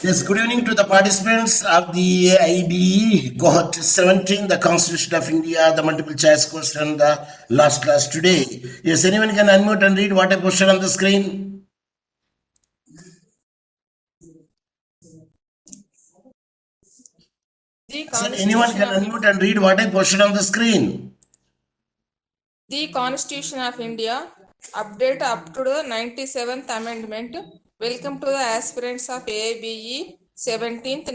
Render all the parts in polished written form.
Yes, good evening to the participants of the AIBE Cohort 17, the Constitution of India, the multiple choice question, the last class today. Yes, anyone can unmute and read what a question on the screen? Anyone can unmute and read what a question on the screen? The Constitution of India, update up to the 97th Amendment. Welcome to the aspirants of AIBE 17th,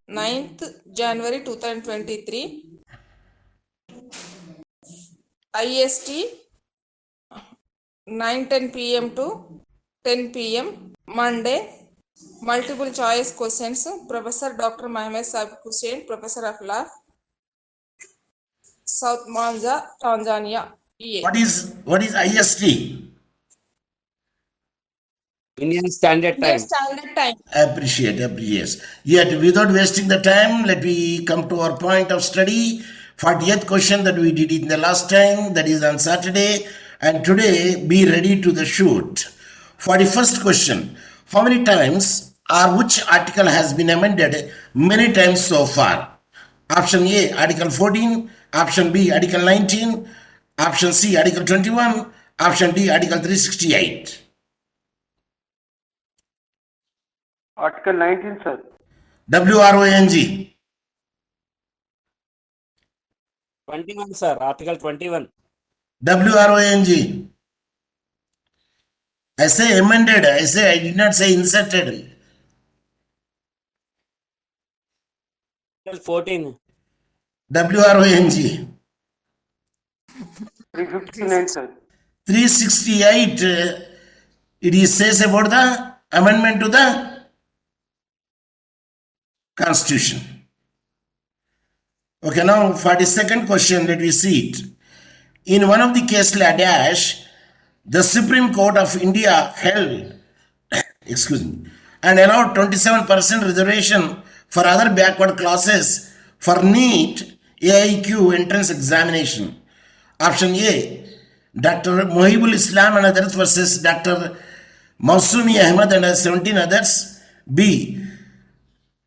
9th January 2023. IST 9:10 p.m. to 10 p.m. Monday. Multiple choice questions. Professor Dr. Mohammed Saheb Hussain, Professor of Law, South Manja, Tanzania. What is IST? Indian Standard Time. Indian Standard Time. Appreciate, yes. Yet, without wasting the time, let me come to our point of study. 40th question that we did in the last time, that is on Saturday, and today be ready to the shoot. 41st question, how many times or which article has been amended many times so far? Option A, Article 14, option B, Article 19, option C, Article 21, option D, Article 368. Article 19, sir. WRONG. 21, sir. Article 21. WRONG. I say amended. I did not say inserted. Article 14. WRONG. 359, sir. 368. It says about the amendment to the Constitution. Okay, now 42nd question, let me see it. In one of the case law dash, the Supreme Court of India held, and allowed 27% reservation for other backward classes for NEET AIQ entrance examination. Option A, Dr. Mohibul Islam and others versus Dr. Mausumi Ahmad and 17 others. B,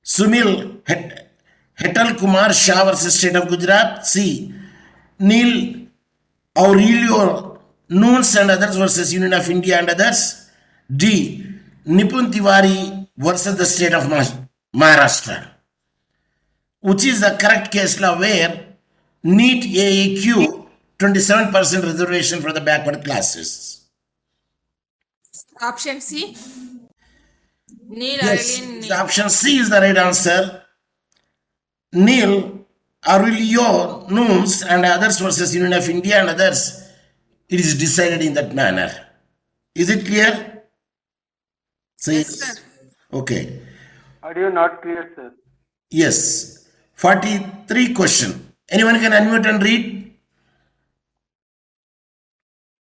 Sumil Hetal Kumar Shah versus State of Gujarat. C, Neil Aurelio Nunes and others versus Union of India and others. D, Nipun Tiwari versus the State of Maharashtra. Which is the correct case law where NEET AAQ 27% reservation for the backward classes? Option C. Neil Yes, Aurelian. option C is the right answer. Neil Aurelio Nunes and others versus Union of India and others. It is decided in that manner. Is it clear? Say Yes, sir. Okay. Audio not clear, sir. Yes. 43 question. Anyone can unmute and read?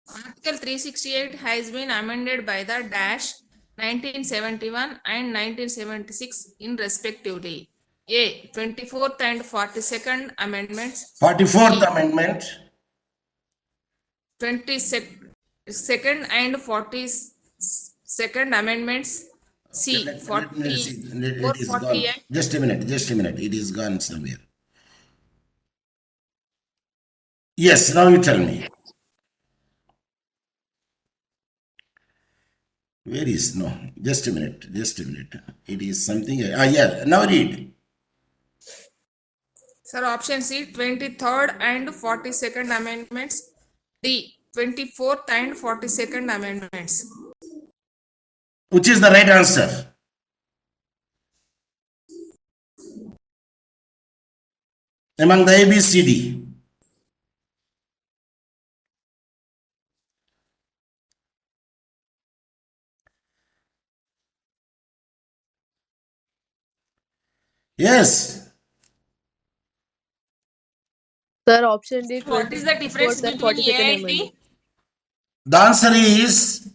Article 368 has been amended by the dash 1971 and 1976 in respectively. A. 24th and 42nd amendments. 44th amendment. 22nd and 42nd amendments. C. Let 40 me see. It or is 48. gone. Just a minute. It is gone somewhere. Yes, now you tell me. Where is no? Just a minute. It is something. Yeah. Now read. Sir, option C, 23rd and 42nd amendments. D, 24th and 42nd amendments. Which is the right answer? Among the ABCD. Yes. Sir, option D. What is the difference 24th and between 42nd A and amendment. D? The answer is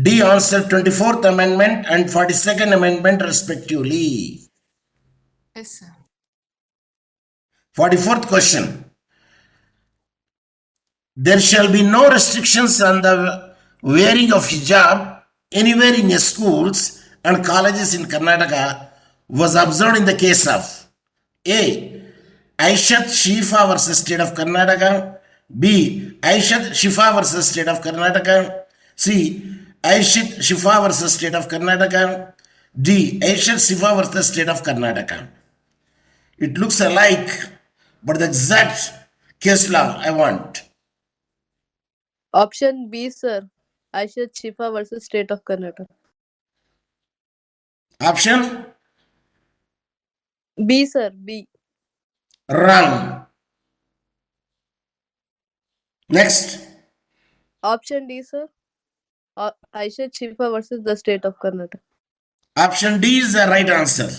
D answer, 24th amendment and 42nd amendment respectively. Yes, sir. 44th question. There shall be no restrictions on the wearing of hijab anywhere in schools and colleges in Karnataka was observed in the case of A. Aishat Shifa versus State of Karnataka, B. Aishat Shifa versus State of Karnataka, C. Aishat Shifa versus State of Karnataka, D. Aishat Shifa versus State of Karnataka. It looks alike, but the exact case law I want. Option B, sir. Aishat Shifa versus State of Karnataka. Option B, sir. B. wrong. Next. Option D, sir. Aishat Shifa versus the State of Karnataka. Option D is the right answer.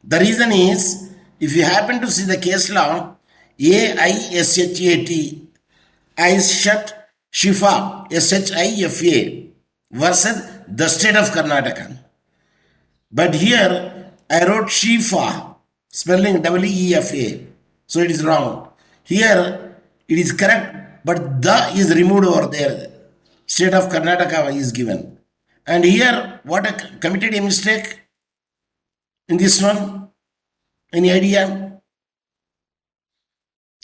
The reason is, if you happen to see the case law, AISHAT, Aishat Shifa, SHIFA versus the State of Karnataka. But here I wrote Shifa, spelling WEFA, so it is wrong. Here it is correct, but the is removed over there. State of Karnataka is given. And here, what I committed a mistake in this one? Any idea?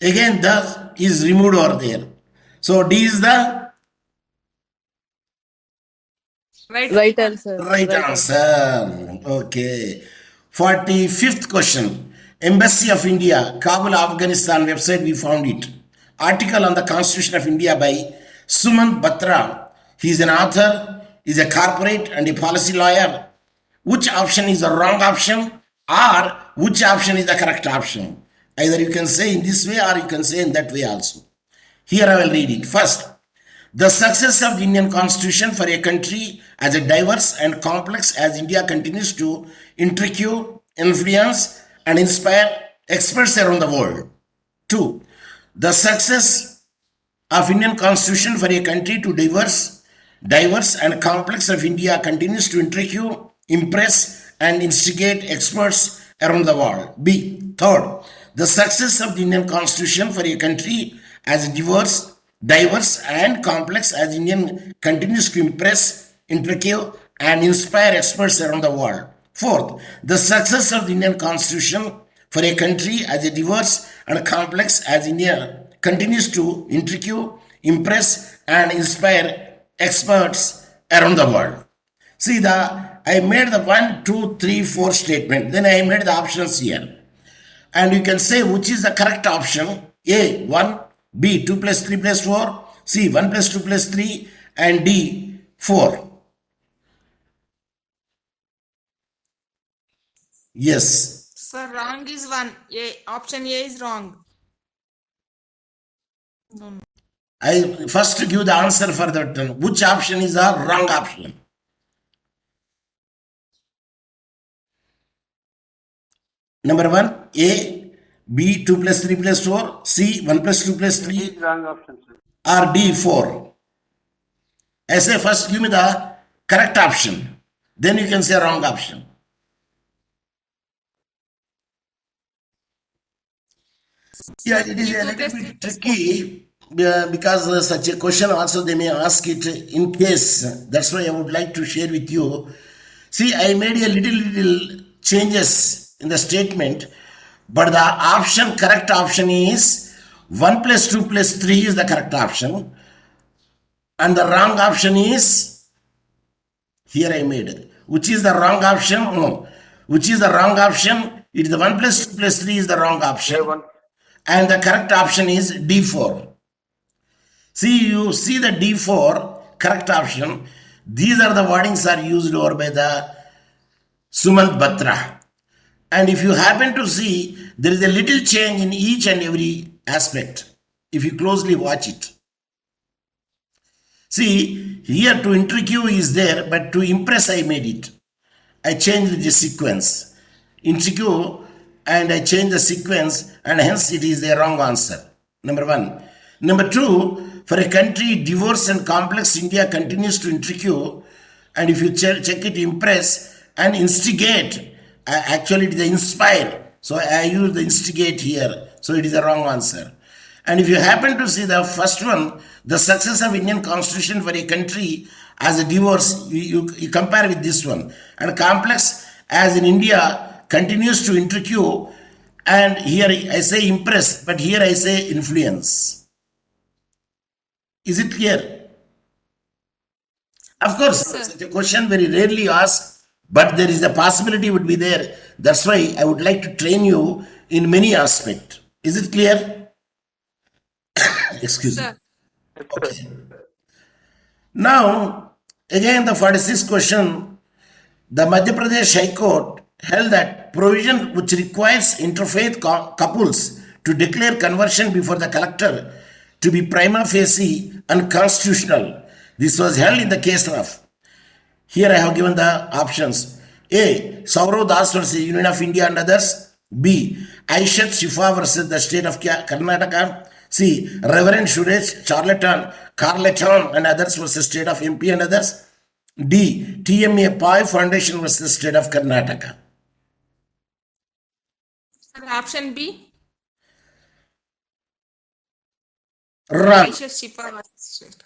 Again, the is removed over there. So D is the Right answer. right answer. Okay. 45th question. Embassy of India, Kabul, Afghanistan website, we found it. Article on the Constitution of India by Sumant Batra. He is an author, is a corporate and a policy lawyer. Which option is the wrong option, or which option is the correct option? Either you can say in this way or you can say in that way also. Here I will read it. First, the success of the Indian Constitution for a country as diverse and complex as India continues to intrigue, influence, and inspire experts around the world. 2. The success of Indian Constitution for a country to diverse and complex of India continues to intrigue, impress, and instigate experts around the world. B. Third, the success of the Indian Constitution for a country as diverse and complex as Indian continues to impress, intrigue, and inspire experts around the world. Fourth, the success of the Indian Constitution for a country as diverse and complex as India continues to intrigue, impress, and inspire experts around the world. See, I made the 1, 2, 3, 4 statement. Then I made the options here. And you can say which is the correct option. A, 1, B, 2 plus 3 plus 4, C, 1 plus 2 plus 3, and D, 4. Yes. Sir, wrong is one. A. Option A is wrong. No. I first give the answer for that. Which option is the wrong option? Number 1, A, B, 2 plus 3 plus 4, C, 1 plus 2 plus 3, Is wrong option, sir. or D, 4. I say first give me the correct option. Then you can say wrong option. Yeah, it is a little bit tricky because such a question also they may ask it in case. That's why I would like to share with you. See, I made a little changes in the statement, but the correct option is 1 plus 2 plus 3 is the correct option, and the wrong option is here I made. Which is the wrong option? No. Which is the wrong option? It is the 1 plus 2 plus 3 is the wrong option. A1. And the correct option is D4. See, you see the D4 correct option. These are the wordings are used over by the Sumant Batra. And if you happen to see, there is a little change in each and every aspect. If you closely watch it. See, here to intrigue is there, but to impress I made it. I changed the sequence. Intrigue, and I change the sequence, and hence it is the wrong answer. Number 1. Number 2, for a country diverse and complex, India continues to intrigue, and if you check it, impress and instigate. Actually, it is inspire. So I use the instigate here. So it is the wrong answer. And if you happen to see the first one, the success of Indian Constitution for a country as a divorce, you compare with this one. And complex as in India continues to intricate, and here I say impress, but here I say influence. Is it clear? Of course, Yes, sir. such a question very rarely asked, but there is a possibility would be there. That's why I would like to train you in many aspects. Is it clear? Excuse me. Sir. Okay. Now, again, the 46th question, the Madhya Pradesh High Court held that provision which requires interfaith couples to declare conversion before the collector to be prima facie unconstitutional. This was held in the case of, here I have given the options. A. Saurav Das versus Union of India and others. B. Aishat Shifa versus the state of Karnataka. C. Reverend Suresh Carleton and others versus state of MP and others. D. TMA Pai Foundation versus state of Karnataka. Sir, option B. Wrong. Aisha Shifa versus state.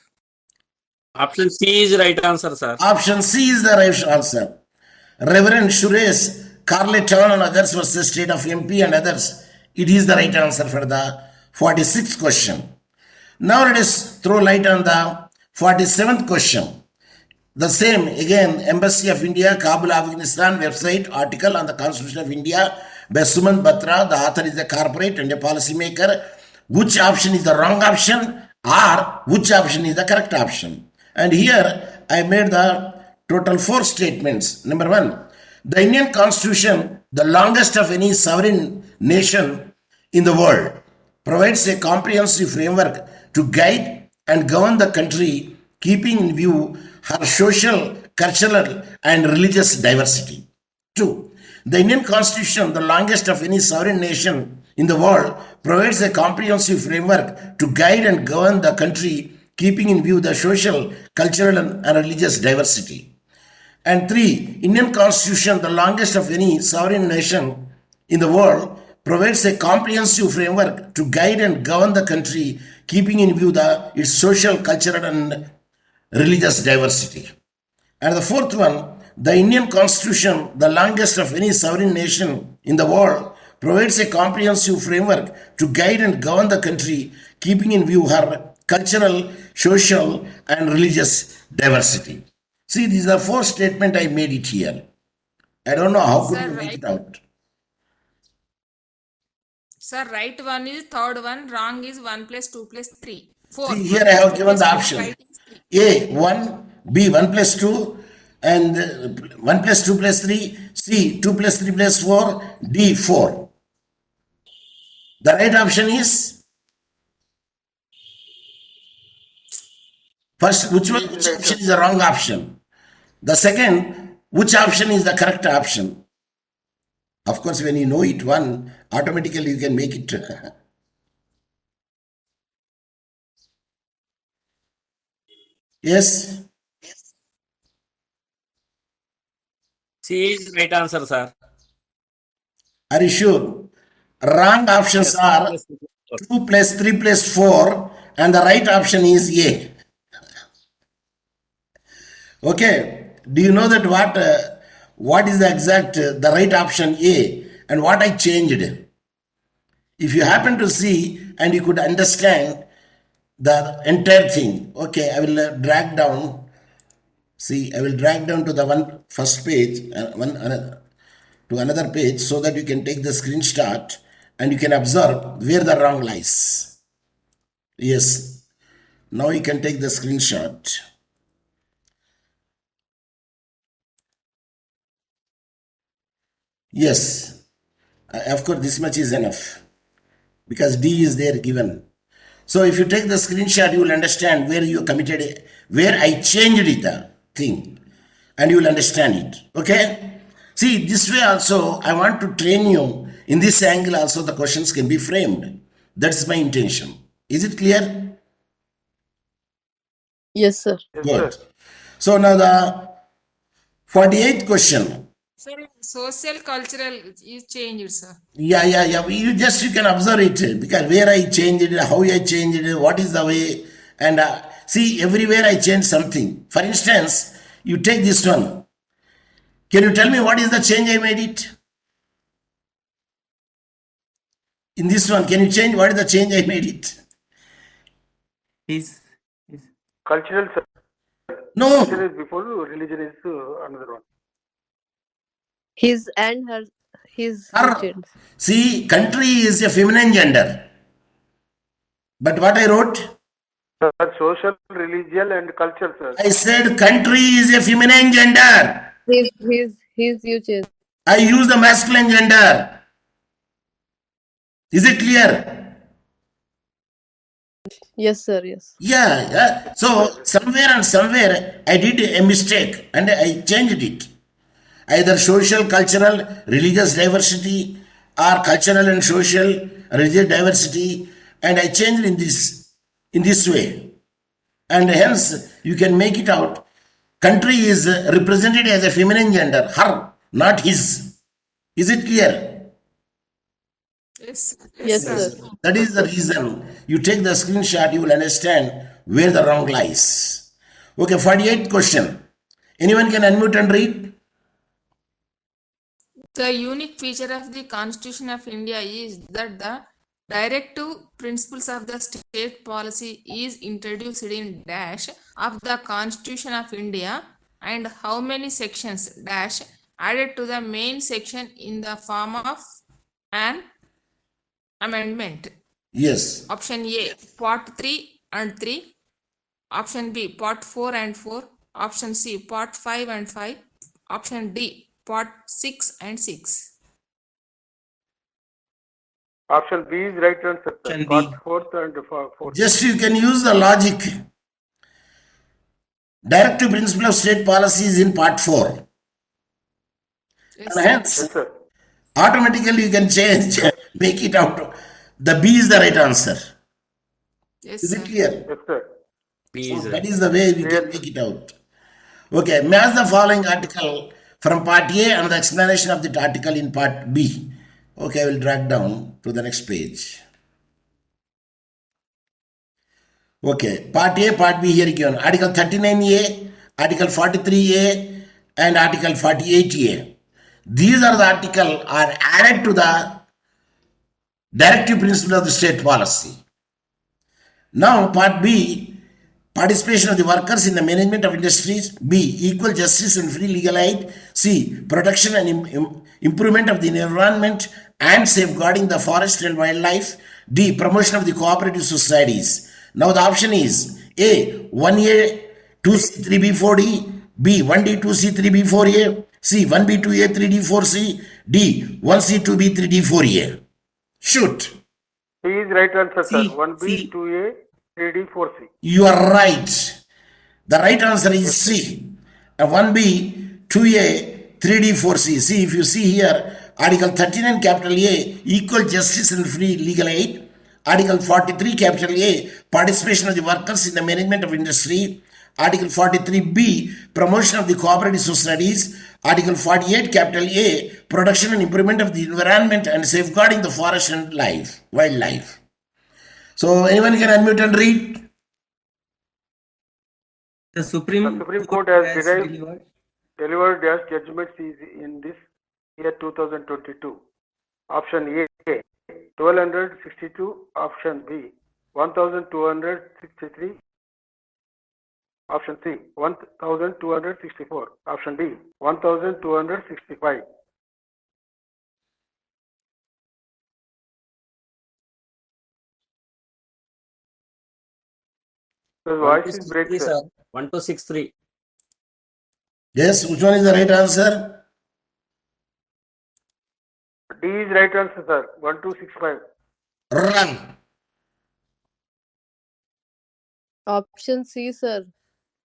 Option C is right answer, sir. Option C is the right answer. Reverend Suresh Carleton and others versus state of MP and others. It is the right answer for the 46th question. Now let us throw light on the 47th question. The same, again, Embassy of India, Kabul, Afghanistan website article on the Constitution of India by Sumant Batra. The author is a corporate and a policy maker. Which option is the wrong option or which option is the correct option? And here I made the total 4 statements. Number 1, the Indian Constitution, the longest of any sovereign nation in the world, provides a comprehensive framework to guide and govern the country, keeping in view her social, cultural, and religious diversity. 2. The Indian Constitution, the longest of any sovereign nation in the world, provides a comprehensive framework to guide and govern the country, keeping in view the social, cultural, and religious diversity. And 3. Indian Constitution, the longest of any sovereign nation in the world, provides a comprehensive framework to guide and govern the country, keeping in view its social, cultural, and religious diversity. And the 4th one, the Indian Constitution, the longest of any sovereign nation in the world, provides a comprehensive framework to guide and govern the country, keeping in view her cultural, social, and religious diversity. See, these are 4 statements I made it here. I don't know how could Sir, you make right. it out. Sir, right one is third one, wrong is 1 plus 2 plus 3. 4. See, here I have 2 given plus the 4, option. right is 3. A, 1, B, 1 plus 2, and 1 plus 2 plus 3, C, 2 plus 3 plus 4, D, 4. The right option is, first, which option is the wrong option? The second, which option is the correct option? Of course, when you know it one, automatically you can make it. Yes? C is right answer, sir. Are you sure? Wrong options are 2 plus 3 plus 4, and the right option is A. Okay, do you know that what is the exact, the right option A, and what I changed? If you happen to see and you could understand the entire thing, okay, I will drag down. See, I will drag down to the first page, to another page, so that you can take the screenshot and you can observe where the wrong lies. Yes, now you can take the screenshot. Yes, of course, this much is enough because D is there given. So if you take the screenshot, you will understand where you committed, where I changed it, the thing, and you will understand it. Okay? See, this way also, I want to train you. In this angle also, the questions can be framed. That's my intention. Is it clear? Yes, sir. Good. So now the 48th question. Sir, social cultural is changed, sir. Yeah. You can observe it because where I changed it, how I changed it, what is the way And see, everywhere I change something. For instance, you take this one. Can you tell me what is the change I made it? In this one, can you change what is the change I made it? His Cultural, sir. No. Culture is before, religion is another one. His and her. His. Her. You changed. See, country is a feminine gender. But what I wrote? Sir, social, religion, and culture, sir. I said country is a feminine gender. His. You changed. I use the masculine gender. Is it clear? Yes, sir. Yes. Yeah. So somewhere I did a mistake and I changed it. Either social, cultural, religious diversity or cultural and social, religious diversity, and I changed in this way. And hence you can make it out. Country is represented as a feminine gender, her, not his. Is it clear? Yes. Yes, sir. That is the reason. You take the screenshot, you will understand where the wrong lies. Okay, 48th question. Anyone can unmute and read? The unique feature of the Constitution of India is that the directive principles of the state policy is introduced in dash of the Constitution of India, and how many sections dash added to the main section in the form of an amendment. Yes. Option A, part 3 and 3. Option B, part 4 and 4. Option C, part 5 and 5. Option D, part 6 and 6. Option B is right answer, sir. Option B. Part 4th and 4th. Just you can use the logic. Directive principle of state policy is in part 4. Yes, And hence, Yes, sir. automatically you can change, make it out. The B is the right answer. yes, Is it sir. clear? Yes, sir. Please. That is the way we can make it out. Okay, match the following article from part A and the explanation of the article in part B. Okay, I will drag down to the next page. Okay, part A, part B here given. Article 39A, Article 43A, and Article 48A. These are the articles are added to the directive principle of the state policy. Now, part B, participation of the workers in the management of industries. B, equal justice and free legal aid. C, protection and improvement of the environment and safeguarding the forest and wildlife. D, promotion of the cooperative societies. Now the option is A, 1A, 2C, 3B, 4D. B, 1D, 2C, 3B, 4A. C, 1B, 2A, 3D, 4C. D, 1C, 2B, 3D, 4A. Shoot. C is right answer, sir. C. 1B, C. 2A, 3D, 4C. You are right. The right answer is C. 1B, 2A, 3D, 4C. See, if you see here, Article 39, capital A, equal justice and free legal aid. Article 43, capital A, participation of the workers in the management of industry. Article 43B, promotion of the cooperative societies. Article 48, capital A, protection and improvement of the environment and safeguarding the forest and wildlife. So anyone can unmute and read? The Supreme Court has delivered delivered dash judgments is in this year 2022. Option A, 1262. Option B, 1263. Option C, 1264. Option D, 1265. The voice is break, sir. 1263. Yes, which one is the right answer? D is right answer, sir. 1265. Wrong. Option C, sir.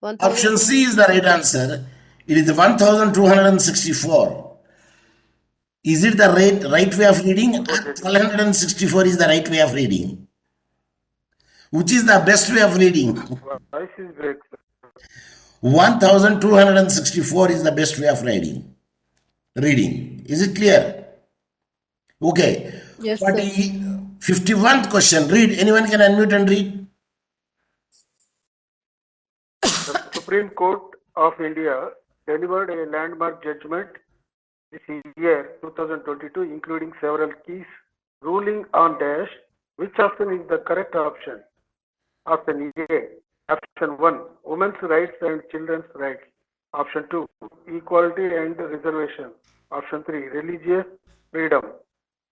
Option C is the right answer. It is 1264. Is it the right way of reading? Or 1264 is the right way of reading? Which is the best way of reading? Voice is break, sir. 1264 is the best way of reading. Is it clear? Okay. Yes, sir. 51st question. Read. Anyone can unmute and read? Supreme Court of India delivered a landmark judgment this year 2022, including several keys, ruling on dash. Which option is the correct option? Option A. Option 1, women's rights and children's rights. Option 2, equality and reservation. Option 3, religious freedom.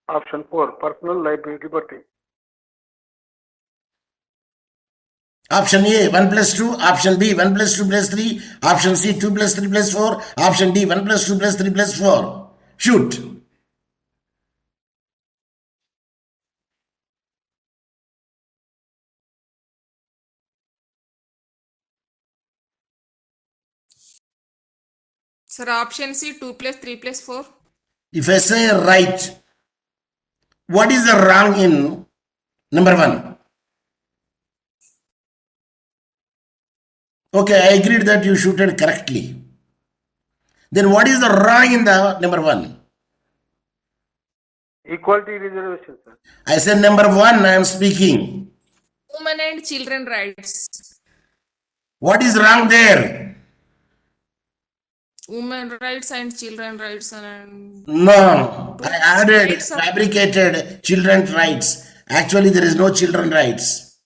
Option 4, personal liberty. Option A 1 plus 2, option B 1 plus 2 plus 3, option C 2 plus 3 plus 4, option D 1 plus 2 plus 3 plus 4. Shoot. Sir, option C 2 plus 3 plus 4. If I say right, what is the wrong in number 1? Okay, I agreed that you shooted correctly. Then what is the wrong in the number 1? Equality reservation, sir. I said number 1 I am speaking. Women and children rights. What is wrong there? Women rights and children rights and No, I added Rights of- fabricated children's rights. Actually, there is no children rights.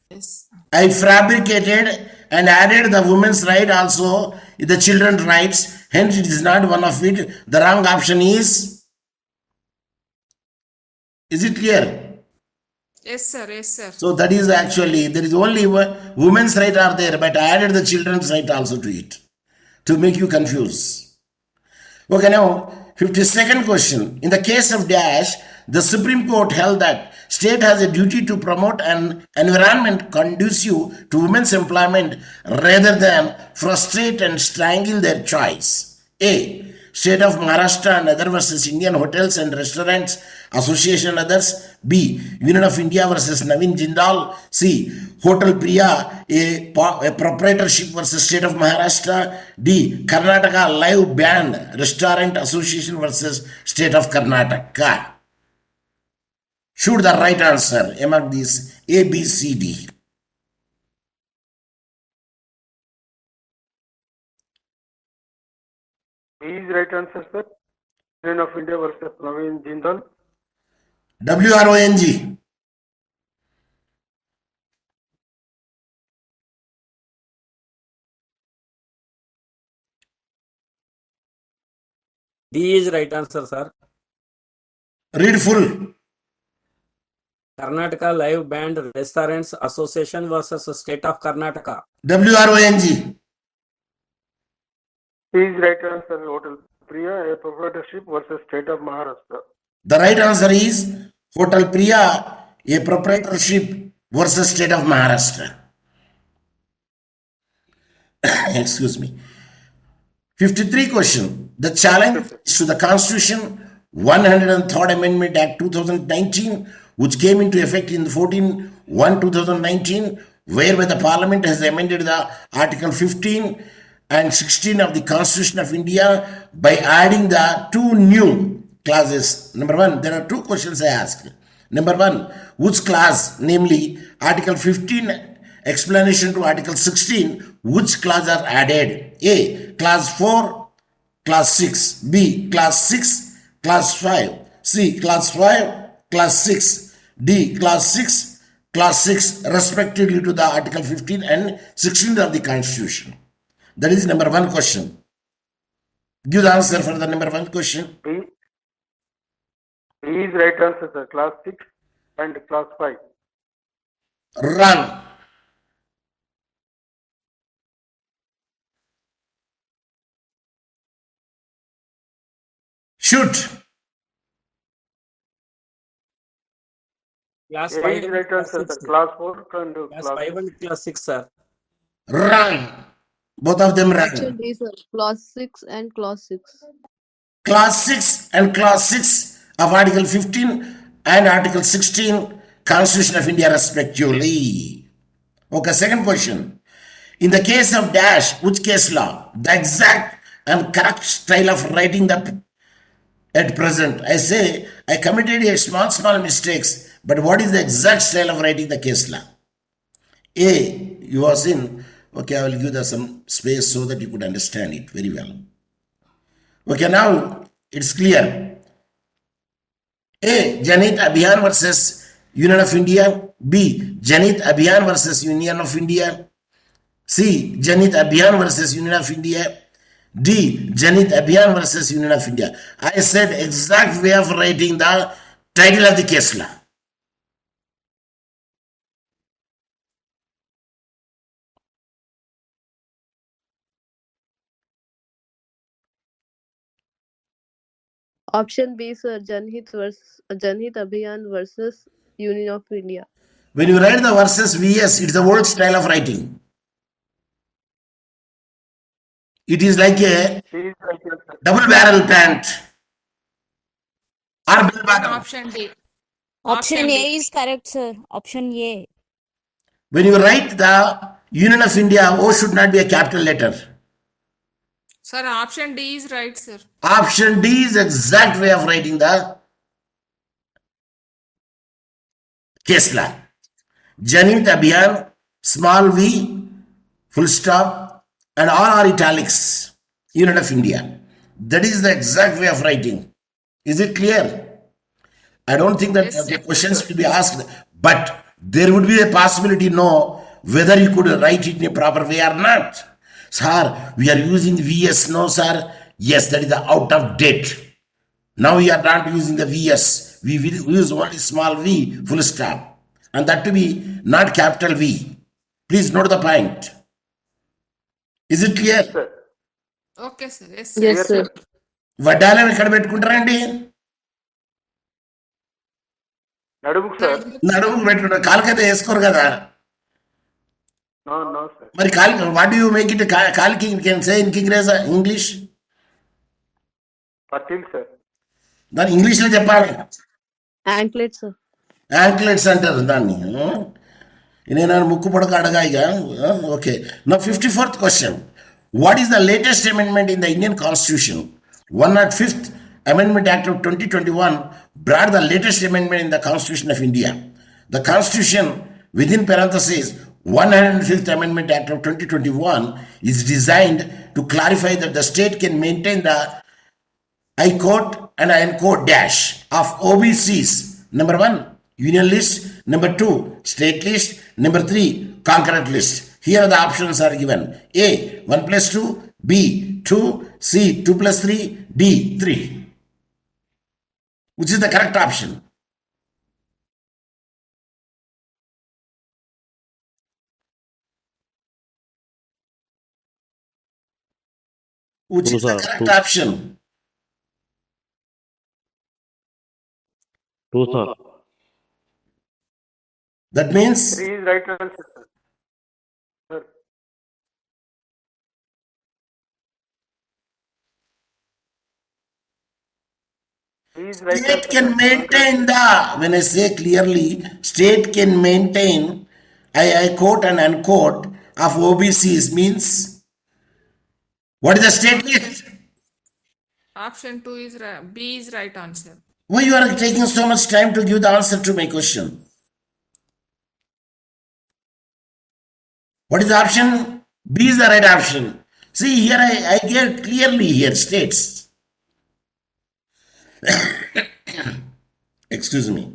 yes. I fabricated and added the women's right also, the children's rights. Hence, it is not one of it. The wrong option is it clear? Yes, sir. Yes, sir. So that is actually, there is only women's right are there, but I added the children's right also to it to make you confused. Okay, now 52nd question. In the case of dash, the Supreme Court held that state has a duty to promote an environment conducive to women's employment rather than frustrate and strangle their choice. A. State of Maharashtra and other versus Indian Hotels and Restaurants Association and others. B. Union of India versus Navin Jindal. C. Hotel Priya, a proprietorship versus State of Maharashtra. D. Karnataka Live Band Restaurant Association versus State of Karnataka. Shoot the right answer among these A, B, C, D. B is right answer, sir. Union of India versus Navin Jindal. WRONG. D is right answer, sir. Read full. Karnataka Live Band Restaurants Association versus State of Karnataka. WRONG. C is right answer. Hotel Priya, a proprietorship versus State of Maharashtra. The right answer is Hotel Priya, a proprietorship versus State of Maharashtra. Excuse me. 53 question. The challenge is to the Constitution 103rd Amendment Act 2019, which came into effect in 14/1/2019, whereby the Parliament has amended the Article 15 and 16 of the Constitution of India by adding the two new clauses. Number 1, there are two questions I asked. Number 1, which clause, namely Article 15 explanation to Article 16, which clause are added? A, Clause 4, Clause 6. B, Clause 6, Clause 5. C, Clause 5, Clause 6. D, Clause 6, Clause 6, respectively to the Article 15 and 16 of the Constitution. That is number 1 question. Give the answer for the number 1 question. B is right answer, sir. Class 6 and Class 5. Wrong. Shoot. Class A 5 is and right class answer, 6. sir. Class 4 and Class Class 5 and class 6, sir. Wrong. Both of them Option wrong. D, sir. Clause 6 and Clause 6. Clause 6 and Clause 6 of Article 15 and Article 16 Constitution of India respectively. Okay, second question. In the case of dash, which case law? The exact and correct style of writing the at present. I say I committed a small mistakes, but what is the exact style of writing the case law? A, you was in Okay, I will give some space so that you could understand it very well. Okay, now it's clear. A. Janit Abhiyan versus Union of India. B. Janit Abhiyan versus Union of India. C. Janit Abhiyan versus Union of India. D. Janit Abhiyan versus Union of India. I said exact way of writing the title of the case law. Option B, sir. Janhit Abhiyan versus Union of India. When you write the versus VS, it's the old style of writing. It is like a C is right answer. double barrel pant or bell bottom. Option D. Option D. A is correct, sir. Option A. When you write the Union of India, O should not be a capital letter. Sir, option D is right, sir. Option D is exact way of writing the case law. Janit Abhiyan, small v, full stop, and all are italics. Union of India. That is the exact way of writing. Is it clear? I don't think that Yes, the sir. questions will be asked, but there would be a possibility no whether you could write it in a proper way or not. Sir, we are using VS. No, sir. Yes, that is the out of date. Now we are not using the VS. We will use only small v, full stop. And that to be not capital V. Please note the point. Is it clear? Sir. Okay, sir. Yes, sir. Yes, Yes, sir. sir. వడ్డాలం ఎక్కడ పెట్టుకుంటారండి? నడుముకు sir. నడుముకు పెట్టుకుంటారు. కాలుకైతే వేసుకోరు కదా. No, no, sir. మరి కాలు what you make it కాలికి can say in English? పట్టిల్ సార్. దాన్ని ఇంగ్లీష్లో చెప్పాలి. Anklet, sir. యాంక్లెట్స్ అంటారు దాన్ని. నేను ముక్కు పొడక అడగా ఇక. ఓకే. నా 54th question. What is the latest amendment in the Indian constitution? 105th Amendment Act of 2021 brought the latest amendment in the Constitution of India. The Constitution, within parentheses, 105th Amendment Act of 2021 is designed to clarify that the state can maintain the I quote and I quote dash of OBCs. Number 1, union list. Number 2, state list. Number 3, concurrent list. Here the options are given. A, 1 plus 2. B, 2. C, 2 plus 3. D, 3. Which is the correct option? Which is the correct option? 2, sir. That means 3 is right answer, sir. Sir. Three is right state answer, can sir. maintain the, when I say clearly, state can maintain, I quote and unquote, of OBCs means, what is the state list? Option 2 is right. B is right answer. Why you are taking so much time to give the answer to my question? What is the option? B is the right option. See here I get clearly here states. Excuse me.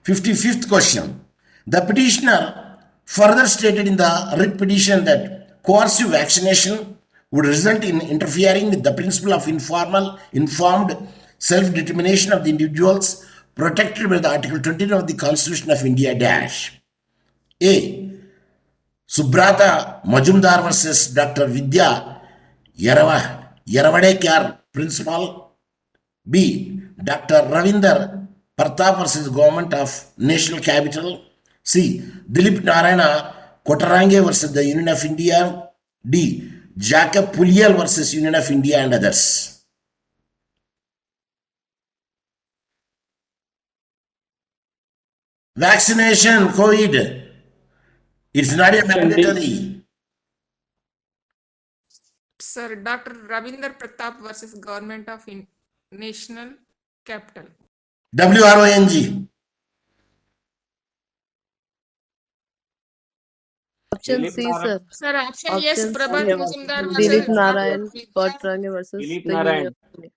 55th question. The petitioner further stated in the writ petition that coercive vaccination would result in interfering with the principle of informed self-determination of the individuals protected by the Article 20 of the Constitution of India dash. A. Subrata Majumdar versus Dr. Vidya Yaravadekar principal. B. Dr. Ravinder Pratap versus Government of National Capital. C. Dilip Narayana Kotarange versus the Union of India. D. Jacob Pulial versus Union of India and others. Vaccination, COVID. It's not a mandatory. Sir, Dr. Ravinder Pratap versus Government of National Capital. WRONG. Option Dilip C, Narayan. sir. Sir, option yes, Option Prabhat C. Muzumdar Dilip versus Narayan Dr. Potrange versus Dilip the Union Narayan. of India.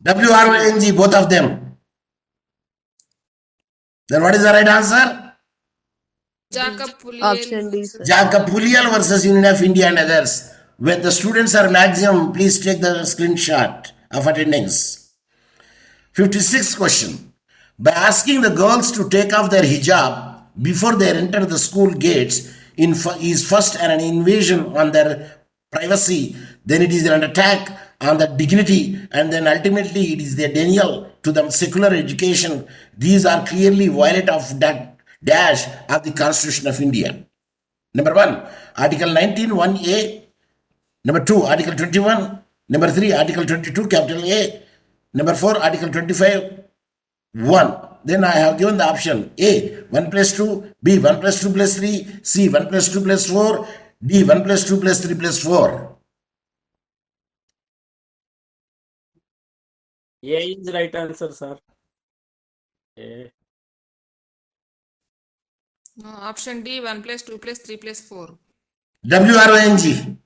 WRONG, both of them. Then what is the right answer? Jacob Option D, sir. Jacob Pulial versus Union of India and others. When the students are maximum, please take the screenshot of attendance. 56th question. By asking the girls to take off their hijab before they enter the school gates is first an invasion on their privacy, then it is an attack on their dignity, and then ultimately it is the denial to the secular education. These are clearly violate of that dash of the Constitution of India. Number 1, Article 19, 1A. Number 2, Article 21. Number 3, Article 22, capital A. Number 4, Article 25, 1. Then I have given the option A, 1 plus 2, B, 1 plus 2 plus 3, C, 1 plus 2 plus 4, D, 1 plus 2 plus 3 plus 4. A is right answer, sir. A. No, option D, 1 plus 2 plus 3 plus 4. WRONG.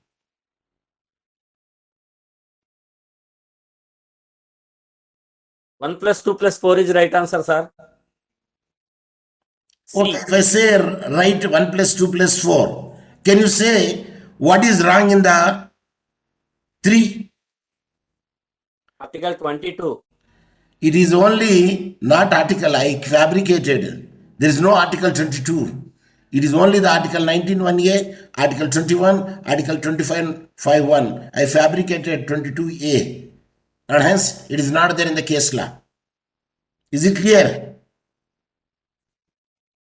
One plus 2 plus 4 is right answer, sir. C. Okay, if I say write 1 plus 2 plus 4, can you say what is wrong in the 3? Article 22. It is only not article I fabricated. There is no article 22. It is only the article 19(1)(a), article 21, article 25(5)(1). I fabricated 22(a), and hence it is not there in the case law. Is it clear?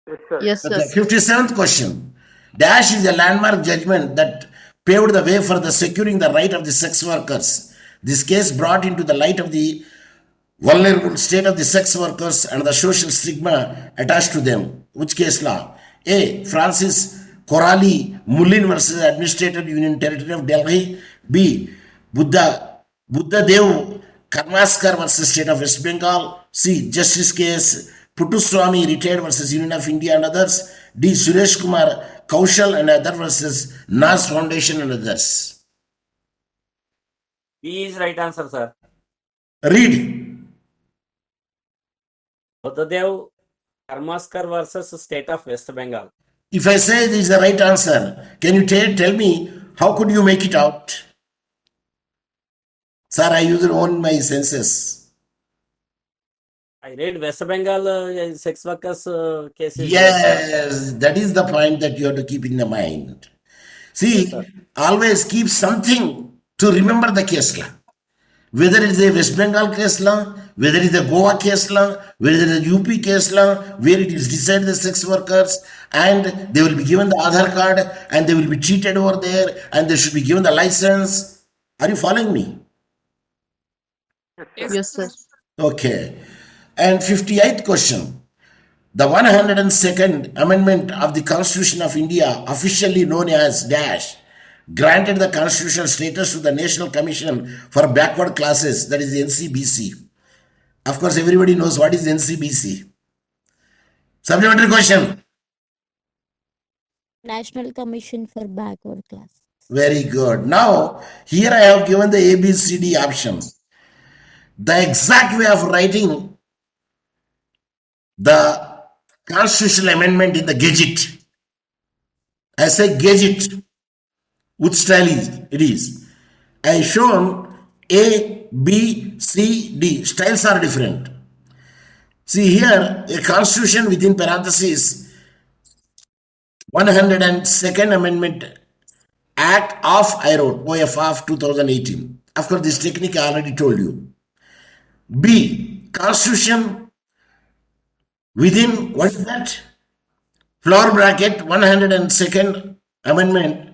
Yes, sir. Yes, sir. Okay, 57th question. Dash is a landmark judgment that paved the way for the securing the right of the sex workers. This case brought into the light of the vulnerable state of the sex workers and the social stigma attached to them. Which case law? A. Francis Corali Mullin versus Administrative Union Territory of Delhi. B. Buddha Dev Karmaskar versus State of West Bengal. C. Justice case Puttuswamy retired versus Union of India and others. D. Suresh Kumar Kaushal and others versus Nas Foundation and others. B is right answer, sir. Read. Buddhadev Karmaskar versus State of West Bengal. If I say this is the right answer, can you tell me how could you make it out? Sir, I use on my senses. I read West Bengal sex workers cases. Yes, that is the point that you have to keep in the mind. See, Yes, sir. always keep something to remember the case law. Whether it is a West Bengal case law, whether it is a Goa case law, whether it is a UP case law, where it is decided the sex workers and they will be given the Aadhaar card and they will be treated over there and they should be given the license. Are you following me? Yes, sir. Okay. And 58th question. The 102nd Amendment of the Constitution of India, officially known as Dash, granted the constitutional status to the National Commission for Backward Classes, that is the NCBC. Of course, everybody knows what is NCBC. Supplementary question. National Commission for Backward Class. Very good. Now, here I have given the ABCD option. The exact way of writing the constitutional amendment in the Gazette. I say Gazette. Which style it is? I shown A, B, C, D. Styles are different. See here, a constitution within parentheses, 102nd Amendment Act of, I wrote, OF of 2018. Of course, this technique I already told you. B, constitution within, what is that? Flower bracket, 102nd Amendment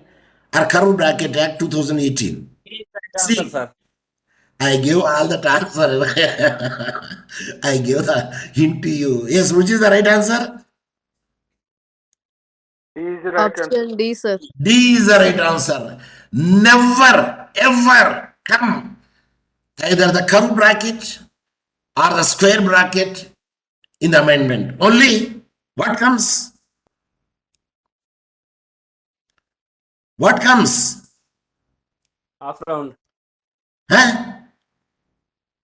or curve bracket Act 2018. B is right answer, See, sir. I give all the answer. I give the hint to you. Yes, which is the right answer? D is the right answer. Option D, sir. D is the right answer. Never ever come either the curve bracket or the square bracket in the amendment. Only what comes? What comes? Half round. Huh?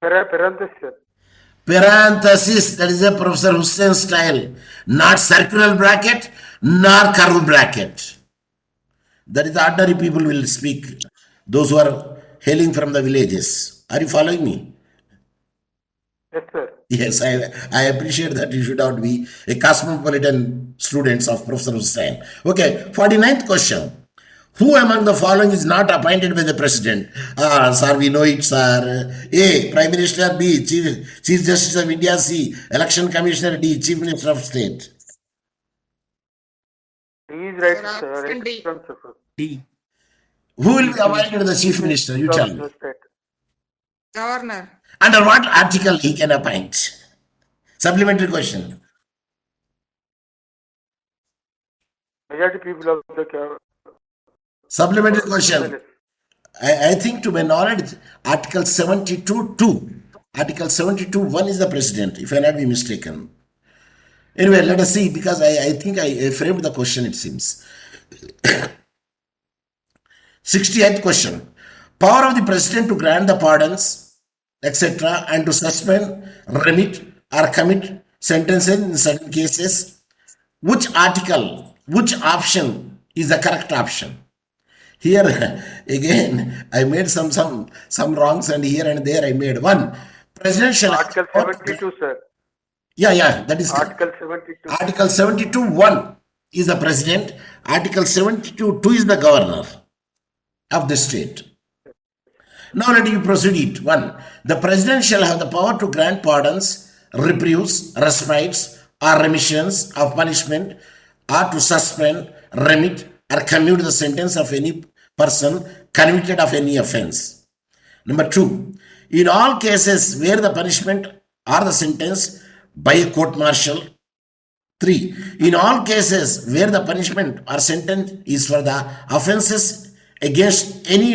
Parenthesis, sir. Parenthesis, that is a Professor Hussain style. Not circular bracket, nor curved bracket. That is the ordinary people will speak. Those who are hailing from the villages. Are you following me? Yes, sir. Yes, I appreciate that you should not be a cosmopolitan students of Professor Hussain. Okay, 49th question. Who among the following is not appointed by the president? Sir, we know it, sir. A. Prime Minister. B. Chief Justice of India. C. Election Commissioner. D. Chief Minister of State. D is right, Sir, sir. option Right D. answer, sir. D. Who will be appointed the Chief Minister? You tell me. Governor. Under what article he can appoint? Supplementary question. Majority people of the Supplementary question. I think to my knowledge, Article 72.2. Article 72.1 is the president, if I not be mistaken. Anyway, let us see, because I think I framed the question, it seems. 68th question. Power of the president to grant the pardons, etc., and to suspend, remit, or commit sentences in certain cases. Which article, which option is the correct option? Here again, I made some wrongs, and here and there I made one. President shall Article 72, sir. Yeah, that is correct. Article 72. Article 72.1 is the president. Article 72.2 is the governor of the state. Now let me proceed it. 1. The president shall have the power to grant pardons, reprieves, respites, or remissions of punishment, or to suspend, remit, or commute the sentence of any person convicted of any offense. Number 2. In all cases where the punishment or the sentence by a court martial. 3. In all cases where the punishment or sentence is for the offenses against any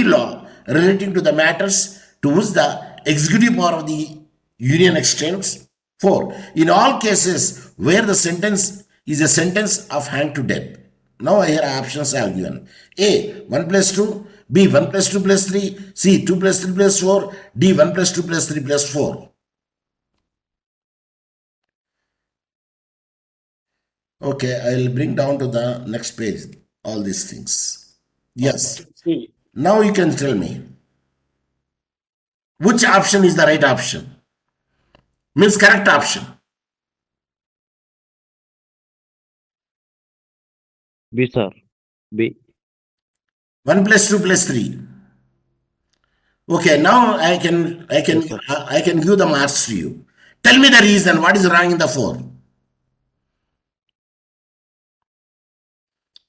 law relating to the matters to which the executive power of the union extends. 4. In all cases where the sentence is a sentence of hang to death. Now here options I have given. A. 1 plus 2. B. 1 plus 2 plus 3. C. 2 plus 3 plus 4. D. 1 plus 2 plus 3 plus 4. Okay, I'll bring down to the next page all these things. Yes. C. Now you can tell me which option is the right option? Means correct option. B, sir. B. 1 plus 2 plus 3. Okay, now I can give the marks to you. Tell me the reason. What is wrong in the 4?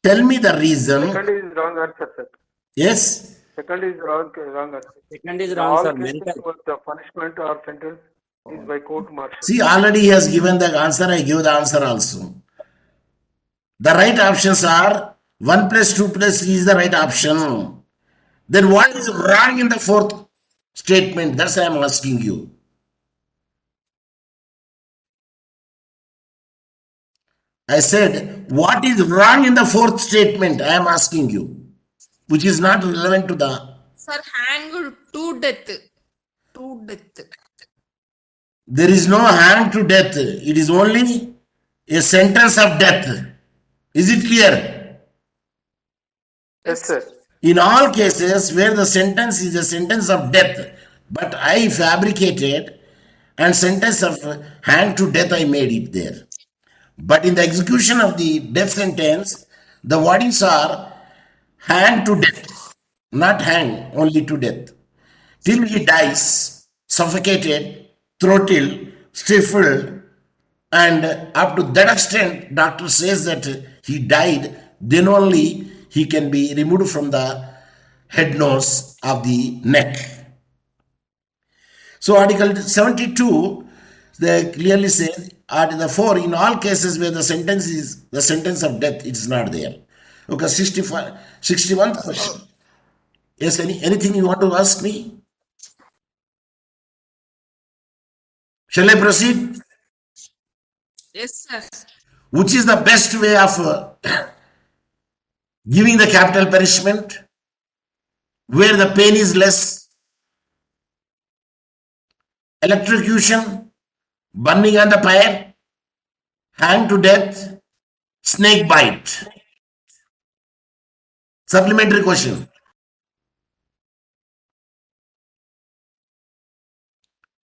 Tell me the reason. Second is wrong answer, sir. Yes? Second is wrong answer. Second is In wrong, all sir. cases Mental. where the punishment or sentence is by court martial. See, already he has given the answer. I give the answer also. The right options are 1 plus 2 plus 3 is the right option. Then what is wrong in the 4th statement? That's why I am asking you. I said, what is wrong in the 4th statement? I am asking you, which is not relevant to the. Sir, hanged to death. To death. There is no hang to death. It is only a sentence of death. Is it clear? Yes, sir. In all cases where the sentence is a sentence of death, but I fabricated and sentence of hang to death, I made it there. But in the execution of the death sentence, the wordings are hang to death, not hang, only to death. Till he dies, suffocated, throttled, stifled, and up to that extent, doctor says that he died, then only he can be removed from the head nose of the neck. So Article 72, they clearly say, Article 4, in all cases where the sentence is the sentence of death, it is not there. Okay, 61st question. Yes, anything you want to ask me? Shall I proceed? Yes, sir. Which is the best way of giving the capital punishment, where the pain is less, electrocution, burning on the fire, hang to death, snake bite. Supplementary question.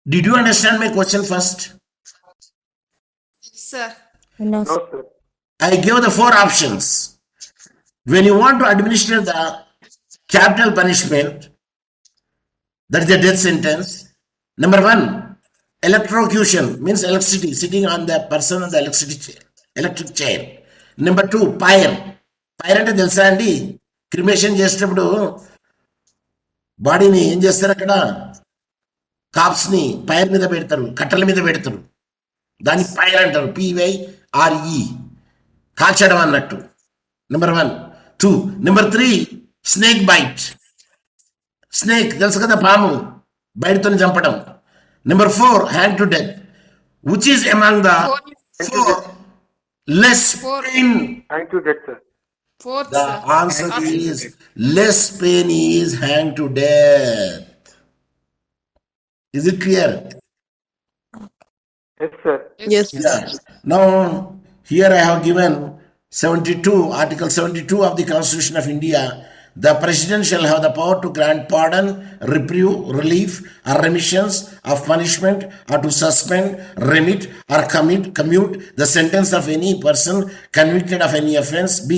Did you understand my question first? Sir. No, No, sir. sir. I gave the 4 options. When you want to administer the capital punishment, that is the death sentence. Number 1, electrocution means electricity sitting on the person on the electric chair. Number 2, fire. Fire అంటే తెలుసా అండి? Cremation చేసేటప్పుడు బాడీని ఏం చేస్తారు అక్కడ? కాప్స్ని fire మీద పెడతారు, కట్టెల మీద పెడతారు. దాన్ని ఫైర్ అంటారు, PYRE, కాల్చడం అన్నట్టు. Number 1, 2. Number 3, snake bite. Snake తెలుసు కదా, పాము బయటతో చంపడం. Number 4, hand to death. Which is among the 4 less pain? Hang to death, sir. Fourth, The sir. answer is less pain is hang to death. Is it clear? Yes, sir. Yes. Yeah. Now, here I have given 72, Article 72 of the Constitution of India. The President shall have the power to grant pardon, reprieve, relief, or remissions of punishment, or to suspend, remit, or commute the sentence of any person convicted of any offence. B.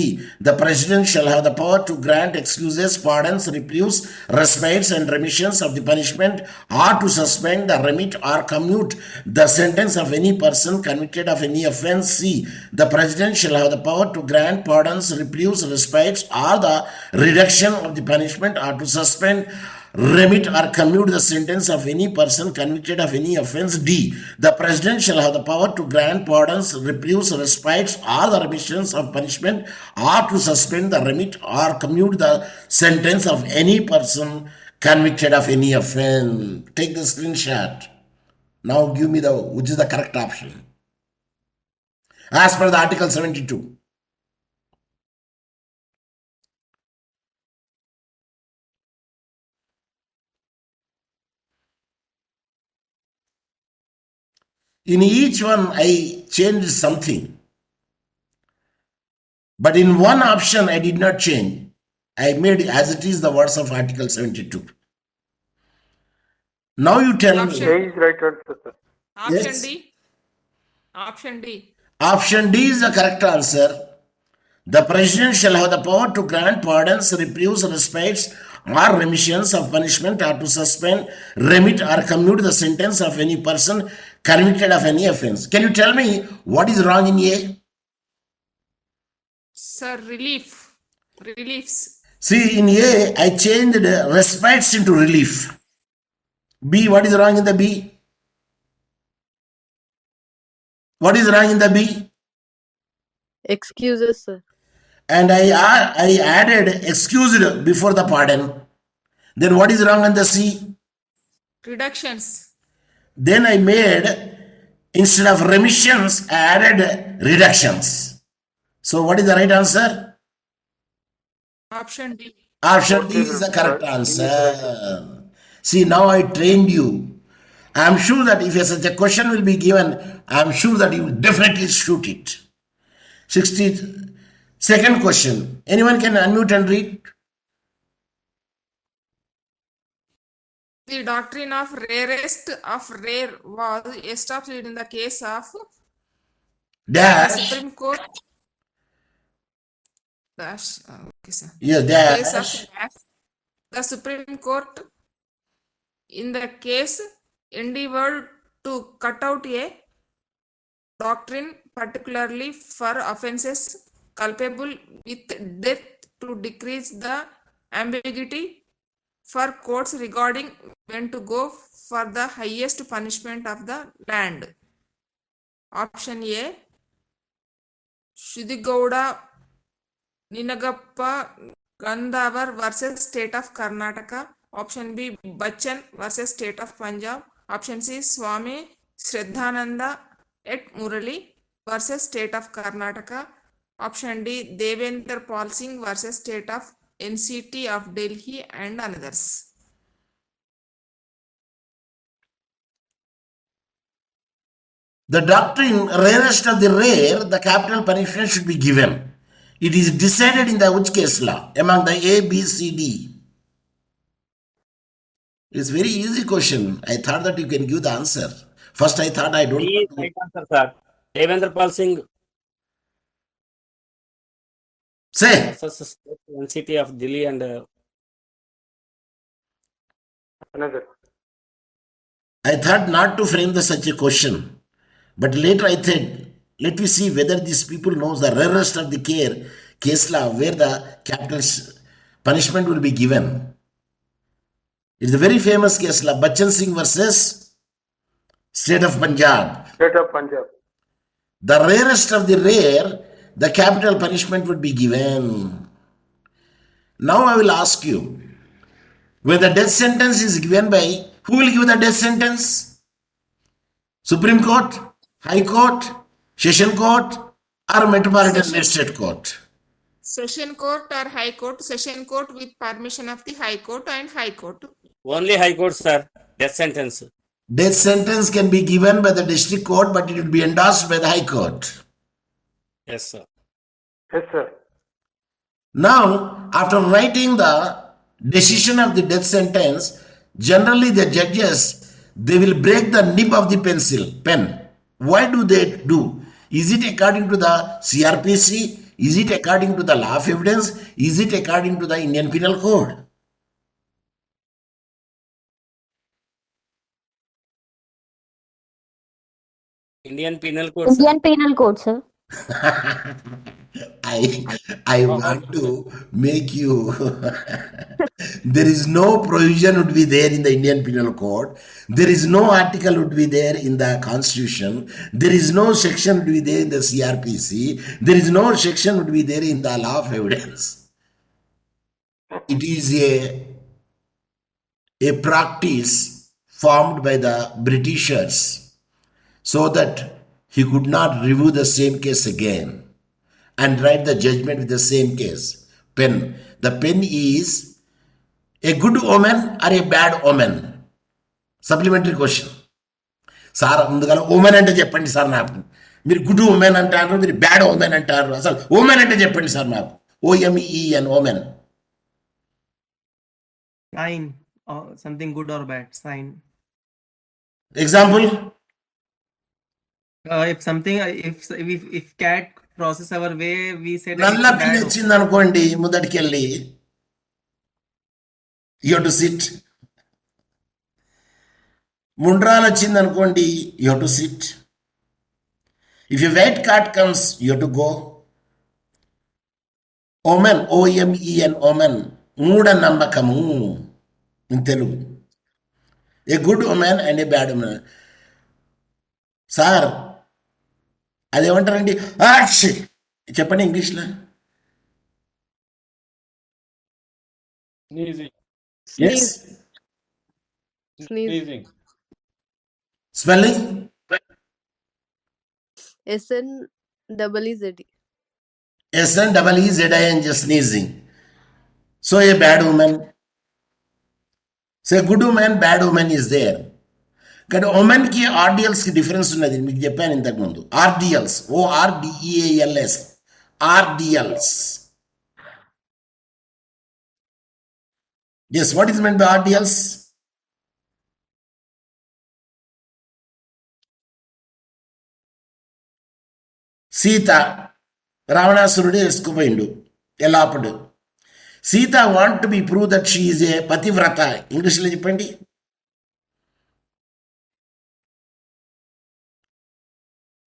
The President shall have the power to grant excuses, pardons, reprieves, respites, and remissions of the punishment, or to suspend, remit, or commute the sentence of any person convicted of any offence. C. The President shall have the power to grant pardons, reprieves, respites, or the reduction of the punishment, or to suspend, remit, or commute the sentence of any person convicted of any offence. D. The President shall have the power to grant pardons, reprieves, respites, or the remissions of punishment, or to suspend, remit, or commute the sentence of any person convicted of any offence. Take the screenshot. Now give me which is the correct option as per the Article 72. In each one, I changed something. But in one option, I did not change. I made as it is the words of Article 72. Now you tell Option. A is right answer, sir. Option Yes. D. Option D. Option D is the correct answer. The President shall have the power to grant pardons, reprieves, respites, or remissions of punishment, or to suspend, remit, or commute the sentence of any person convicted of any offence. Can you tell me what is wrong in A? Sir, relief. Reliefs. See, in A, I changed respites into relief. B, what is wrong in the B? What is wrong in the B? Excuses, sir. And I added excused before the pardon. Then what is wrong in the C? Reductions. Then I made, instead of remissions, I added reductions. So what is the right answer? Option D. Option D is the correct answer. See, now I trained you. I am sure that if such a question will be given, I am sure that you will definitely shoot it. 62nd question. Anyone can unmute and read? The doctrine of rarest of rare was established in the case of the Dash. Supreme Court. Dash. Okay, sir. Yes, Case dash. of dash. The Supreme Court, in the case, endeavored to cut out a doctrine, particularly for offences culpable with death, to decrease the ambiguity for courts regarding when to go for the highest punishment of the land. Option A, Shudigowda Ninagappa Gandhavar versus State of Karnataka. Option B, Bachchan versus State of Punjab. Option C, Swami Shraddhananda et Murali versus State of Karnataka. Option D, Devendra Pal Singh versus State of NCT of Delhi and others. The doctrine, rarest of the rare, the capital punishment should be given. It is decided in the which case law among the A, B, C, D. It's very easy question. I thought that you can give the answer. First, I thought I don't. B is right answer, sir. Devendra Pal Singh Say. versus NCT of Delhi and Another. I thought not to frame such a question, but later I said, let me see whether these people knows the rarest of the case law where the capital punishment will be given. It's a very famous case law, Bachchan Singh versus State of Punjab. State of Punjab. The rarest of the rare, the capital punishment would be given. Now I will ask you, when the death sentence is given by, who will give the death sentence? Supreme Court, High Court, Session Court, or Metropolitan Magistrate Court? Session Court or High Court, Session Court with permission of the High Court and High Court. only High Court, sir. Death sentence. Death sentence can be given by the District Court, but it will be endorsed by the High Court. Yes, sir. Yes, sir. Now, after writing the decision of the death sentence, generally the judges, they will break the nib of the pen. Why do they do? Is it according to the CRPC? Is it according to the law of evidence? Is it according to the Indian Penal Code? Indian Penal Code, sir. Indian Penal Code, sir. I want to make you there is no provision would be there in the Indian Penal Code. There is no article would be there in the Constitution. There is no section would be there in the CRPC. There is no section would be there in the law of evidence. It is a practice formed by the Britishers so that he could not review the same case again and write the judgment with the same case. Pen. The pen is a good omen or a bad omen? Supplementary question. Sir, mundugala omen ante cheppandi sir naaku. Meer good omen antaru, meer bad omen antaru. Asal omen ante cheppandi sir naaku. OMEN, omen. Sign or something good or bad. Sign. Example? If something, if cat crosses our way, we say that నల్ల it's పిల్లి bad. వచ్చింది అనుకోండి ముందటికెళ్ళి, you have to sit. ముండ్రాలు వచ్చింది అనుకోండి, you have to sit. If a white cat comes, you have to go. Omen, OMEN, omen, మూఢ నమ్మకము in Telugu. A good omen and a bad omen. Sir అదేమంటారండి? చెప్పండి ఇంగ్లీష్లో. Yes. Sneeze. Spelling? SNEEZE. SNEEZING, sneezing. So a bad woman. So a good woman, bad woman is there. కానీ women కి ఆర్డియల్స్ కి difference ఉన్నది, మీకు చెప్పాను ఇంతకు ముందు. ఆర్డియల్స్, ORDEALS, ఆర్డియల్స్. Yes, what is meant by ordeals? Sita రావణాసురుడు ఎసుకుపోయిండు, ఎలాపుడు. Sita want to be prove that she is a పతివ్రత. ఇంగ్లీష్లో చెప్పండి.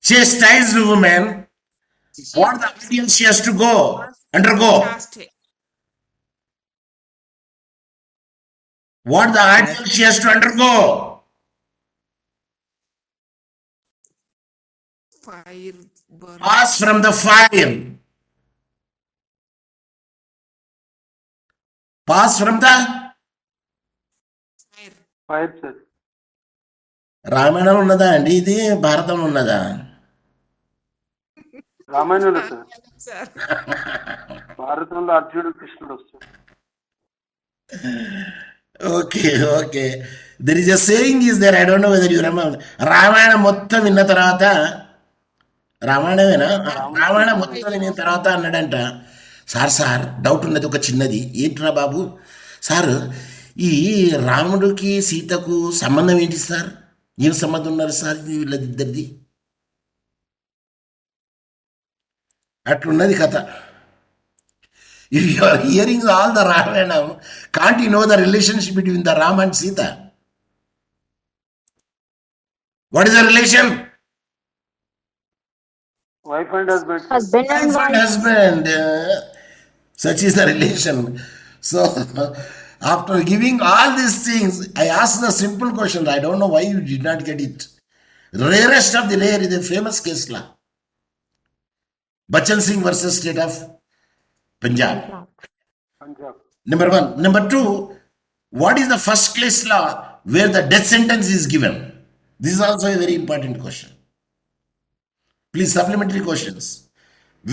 Chastised woman, what the ideal she has to undergo? What the ideal she has to undergo? Fire burn. Pass from the fire. Pass from the Fire, sir. Ramayanam ఉన్నదా అండి ఇది? భారతం ఉన్నదా? రామాయణంలో sir sir భారతంలో అర్జునుడు కృష్ణుడు వస్తారు. Okay. There is a saying is there, I don't know whether you remember. Ramayana మొత్తం విన్న తర్వాత రామాయణమేనా రామాయణ మొత్తం విన్న తర్వాత అన్నాడంట, సార్ డౌట్ ఉన్నది ఒక చిన్నది. ఏంట్రా బాబు సార్, ఈ రాముడికి సీతకు సంబంధం ఏంటి సార్? ఏం సంబంధం ఉన్నారు సార్ వీళ్ళిద్దరిది? అట్లున్నది కథ. If you are hearing all the Ramayana, can't you know the relationship between the Ram and Sita? What is the relation? Wife and husband. Husband and Wife and wife. husband. Such is the relation. So, after giving all these things, I asked the simple question. I don't know why you did not get it. Rarest of the rare is a famous case law. Bachan Singh versus State of Punjab. Punjab. Number one. Number two, what is the first case law where the death sentence is given? This is also a very important question. Please, supplementary questions.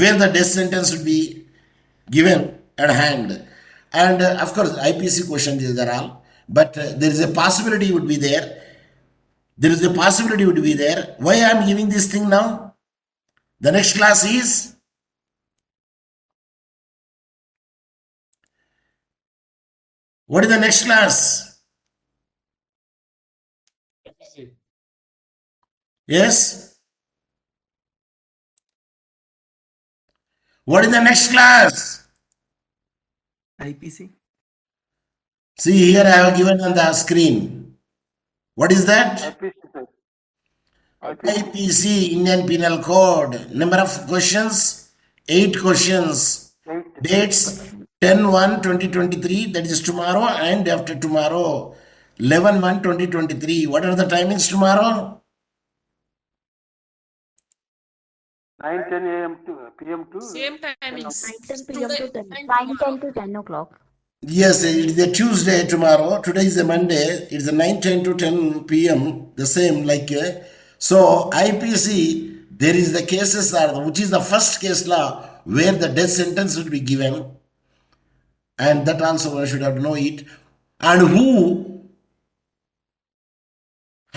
Where the death sentence would be given and hanged. And of course, IPC questions these are all. But there is a possibility would be there. There is a possibility would be there. Why I am giving this thing now? The next class is what is the next class? Yes? What is the next class? IPC. See here I have given on the screen. What is that? IPC sir. IPC, Indian Penal Code. Number of questions? 8 questions. 8. Dates 10-1-2023, that is tomorrow, and after tomorrow 11-1-2023. What are the timings tomorrow? 9:10 AM to PM to same timings 9 p.m. to 10. 9:10 to 10 o'clock. Yes, it is a Tuesday tomorrow. Today is a Monday. It's a 9:10 to 10 p.m. The same like so IPC. There is the cases are which is the first case law where the death sentence will be given, and that also one should have to know it. And who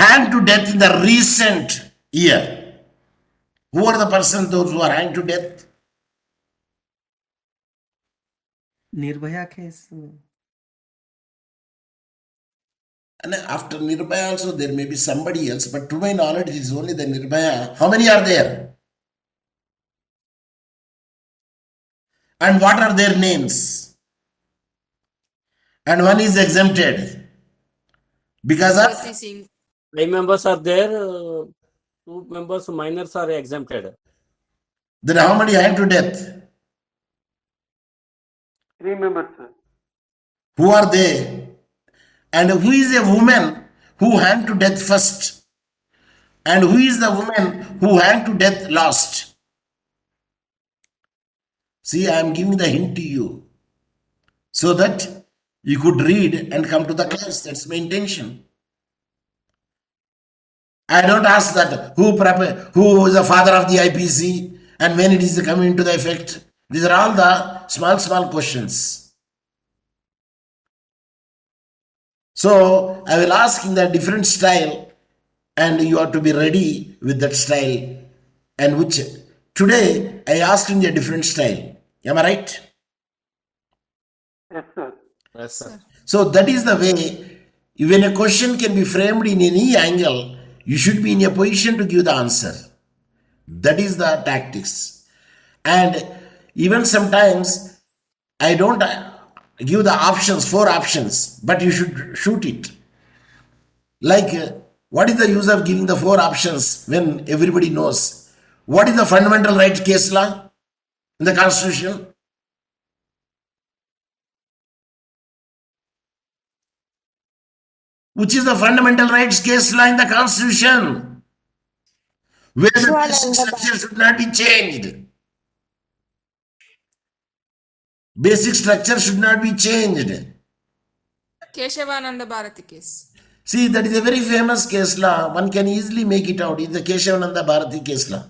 hanged to death in the recent year? Who are the persons those who are hanged to death? Nirbhaya case. And after Nirbhaya also there may be somebody else, but to my knowledge it is only the Nirbhaya. How many are there? And what are their names? And one is exempted because of Singh 5 members are there. 2 members minors are exempted. then how many hanged to death? 3 members sir. Who are they? And who is a woman who hanged to death first? And who is the woman who hanged to death last? See, I am giving the hint to you so that you could read and come to the class. That's my intention. I don't ask that who is the father of the IPC and when it is coming into the effect. These are all the small questions. So I will ask in the different style, and you have to be ready with that style. And which today I asked in a different style. Am I right? Yes sir. Yes, sir. So that is the way. When a question can be framed in any angle, you should be in a position to give the answer. That is the tactics. And even sometimes I don't give the options, 4 options, but you should shoot it. Like, what is the use of giving the 4 options when everybody knows? What is the fundamental right case law in the Constitution? Which is the fundamental rights case law in the Constitution? Where the basic structure should not be changed. Basic structure should not be changed. Kesavananda Bharati case See, that is a very famous case law. One can easily make it out. It's the Keshavananda Bharati case law.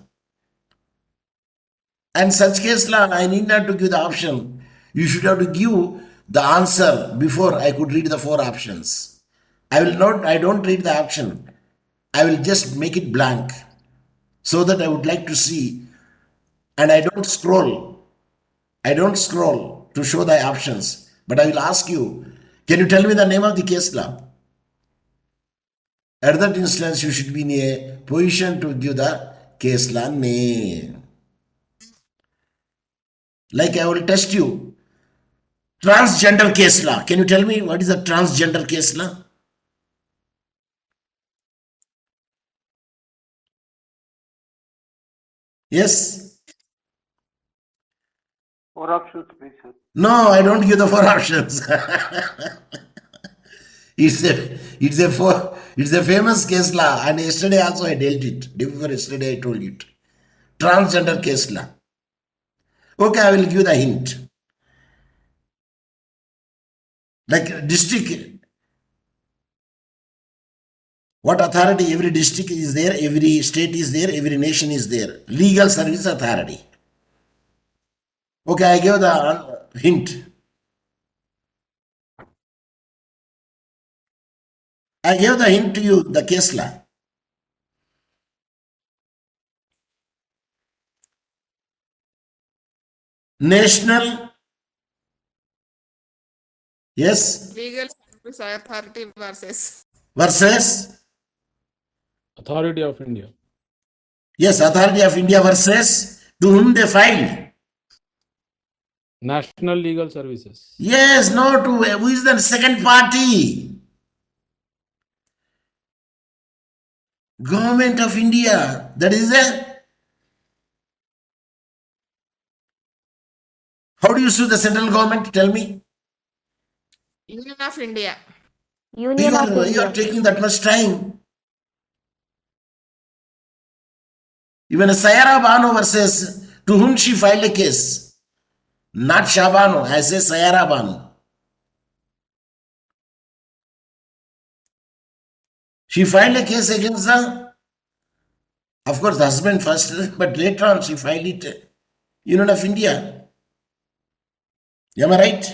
And such case law, I need not to give the option. You should have to give the answer before I could read the 4 options. I don't read the option. I will just make it blank so that I would like to see, and I don't scroll. I don't scroll to show the options, but I will ask you, can you tell me the name of the case law? At that instance, you should be in a position to give the case law name. Like I will test you. Transgender case law. Can you tell me what is a transgender case law? Yes? 4 options, please, sir. No, I don't give the 4 options. It's a famous case law, and yesterday also I dealt it. Day before yesterday I told it. Transgender case law. Okay, I will give the hint. Like district, what authority? Every district is there, every state is there, every nation is there. Legal service authority. Okay, I gave the hint. I gave the hint to you, the case law. National, yes, Legal Service Authority versus, Authority of India. yes, Authority of India versus, to whom they filed. National Legal Services. Yes, no, to who is the second party? Government of India. That is the. How do you sue the central government? Tell me. Union of India. Union of You are India. taking that much time. Even a Sayara Banu versus to whom she filed a case. Not Shabano, I say Sayara Banu. She filed a case against the, of course, the husband first, but later on she filed it. Union of India. Am I right?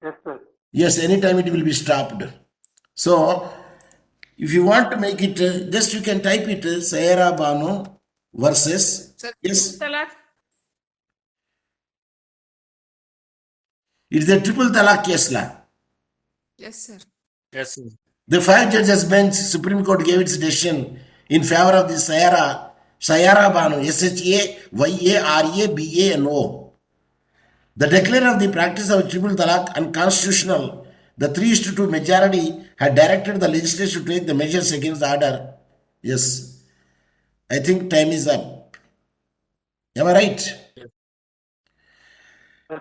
Yes, sir. Yes, anytime it will be stopped. So, if you want to make it, just you can type it, Sayara Banu versus, Sir, yes, Talak. it's a triple talaq case law. Yes, sir. Yes, sir. The 5 judges bench, Supreme Court gave its decision in favor of the Sayara Banu, Sayara-Bano. The declarer of the practice of triple talaq unconstitutional. The 3:2 majority had directed the legislature to take the measures against the order. Yes, I think time is up. Am I right? Yes,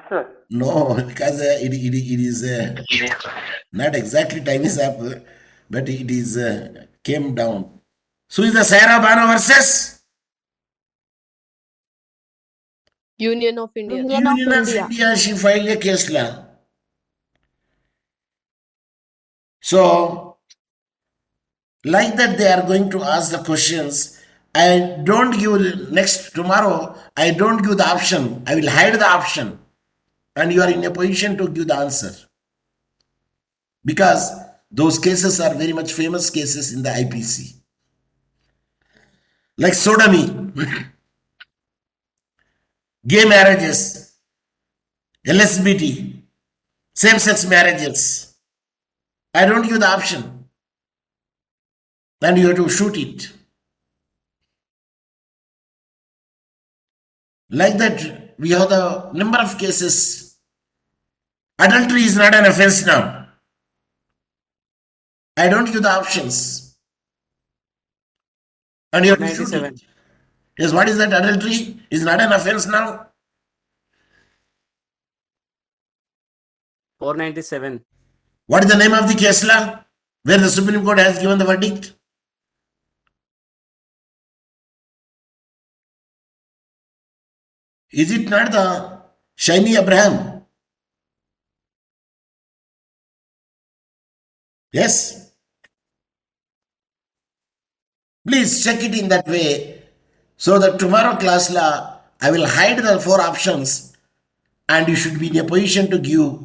sir. No, because it is not exactly time is up, but it is came down. So is the Sayara Bano versus Union of India. Union of Union of India. India. She filed a case law. So, like that, they are going to ask the questions. I don't give next tomorrow. I don't give the option. I will hide the option, and you are in a position to give the answer because those cases are very much famous cases in the IPC, like sodomy, gay marriages, LSBT, same-sex marriages. I don't give the option, and you have to shoot it. Like that, we have the number of cases. Adultery is not an offense now. I don't give the options. And you have to shoot 97. it. Yes, what is that? Adultery is not an offense now. 497. What is the name of the case law where the Supreme Court has given the verdict? Is it not the Shiny Abraham? Yes. Please check it in that way So that tomorrow class la, I will hide the 4 options and you should be in a position to give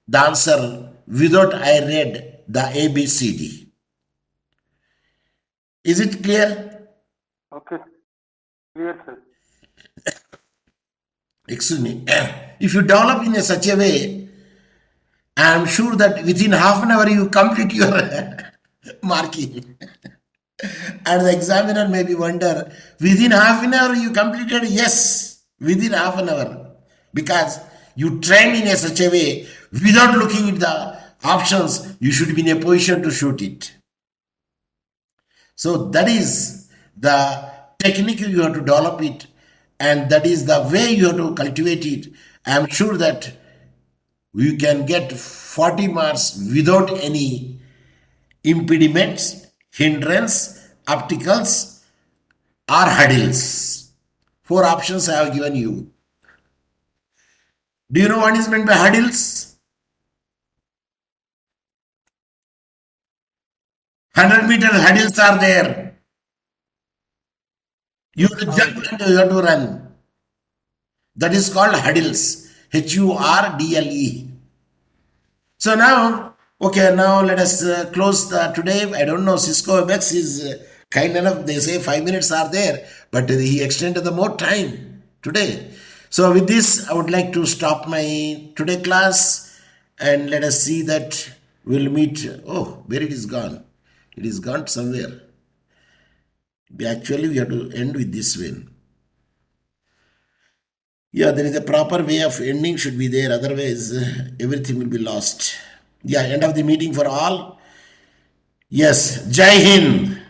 the answer without I read the ABCD. Is it clear? Okay. Clear, sir. Excuse me. If you develop in such a way, I am sure that within half an hour you complete your marking. And the examiner may be wonder, within half an hour you completed? Yes, within half an hour. Because you trained in such a way, without looking at the options, you should be in a position to shoot it. So that is the technique you have to develop it, and that is the way you have to cultivate it. I am sure that we can get 40 marks without any impediments, hindrance, obstacles, or hurdles. 4 options I have given you. Do you know what is meant by hurdles? 100-meter hurdles are there. You have to jump and you have to run. That is called hurdles. HURDLE. So now, okay, now let us close today. I don't know, Cisco WebEx is kind enough. They say 5 minutes are there, but he extended the more time today. So with this, I would like to stop my today class and let us see that we'll meet. Oh, where it is gone? It is gone somewhere. Actually, we have to end with this way. Yeah, there is a proper way of ending should be there. Otherwise, everything will be lost. Yeah, end of the meeting for all. Yes, Jai Hind.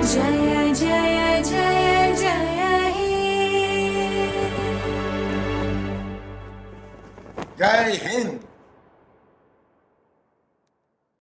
जय जय जय जय हे Jai Hind.